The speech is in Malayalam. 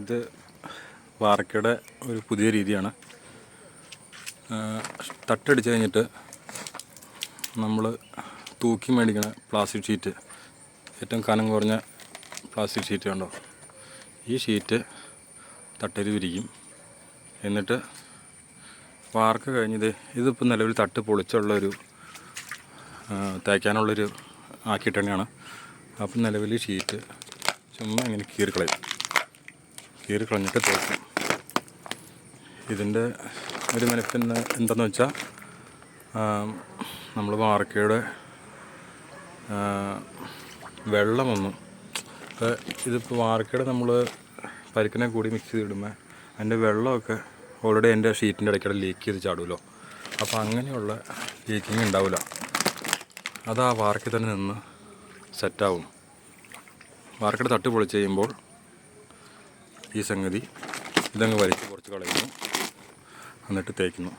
ഇത് വാർക്കയുടെ ഒരു പുതിയ രീതിയാണ്. തട്ടടിച്ച് കഴിഞ്ഞിട്ട് നമ്മൾ തൂക്കി മേടിക്കണ പ്ലാസ്റ്റിക് ഷീറ്റ്, ഏറ്റവും കനം കുറഞ്ഞ പ്ലാസ്റ്റിക് ഷീറ്റ് കണ്ടോ, ഈ ഷീറ്റ് തട്ടയിൽ വിരിക്കും. എന്നിട്ട് വാർക്ക കഴിഞ്ഞത് ഇതിപ്പോൾ നിലവിൽ തട്ട് പൊളിച്ചുള്ളൊരു തേക്കാനുള്ളൊരു ആക്കിയിട്ട് തന്നെയാണ്. അപ്പം നിലവിൽ ഷീറ്റ് ചുമ്മാ ഇങ്ങനെ കീറിക്കളഞ്ഞിട്ട് തേക്കും. ഇതിൻ്റെ ഒരു മെനക്കെന്ന് എന്താണെന്ന് വെച്ചാൽ നമ്മൾ വാർക്കയുടെ വെള്ളമൊന്നും ഇപ്പോൾ ഇതിപ്പോൾ വാർക്കയുടെ നമ്മൾ പരിക്കിനെ കൂടി മിക്സ് ചെയ്തിടുമ്പോൾ അതിൻ്റെ വെള്ളമൊക്കെ ഓൾറെഡി എൻ്റെ ഷീറ്റിൻ്റെ ഇടയ്ക്കിടെ ലീക്ക് ചെയ്ത് ചാടുമല്ലോ. അപ്പോൾ അങ്ങനെയുള്ള ലീക്കിങ് ഉണ്ടാവില്ല. അത് ആ വാർക്കയിൽ തന്നെ നിന്ന് സെറ്റാവും. വാർക്കയുടെ തട്ട് പൊളിച്ച് കഴിയുമ്പോൾ ഈ സംഗതി ഇതങ്ങ് വലിച്ച് കുറച്ച് കളയുന്നു, എന്നിട്ട് തേക്കുന്നു.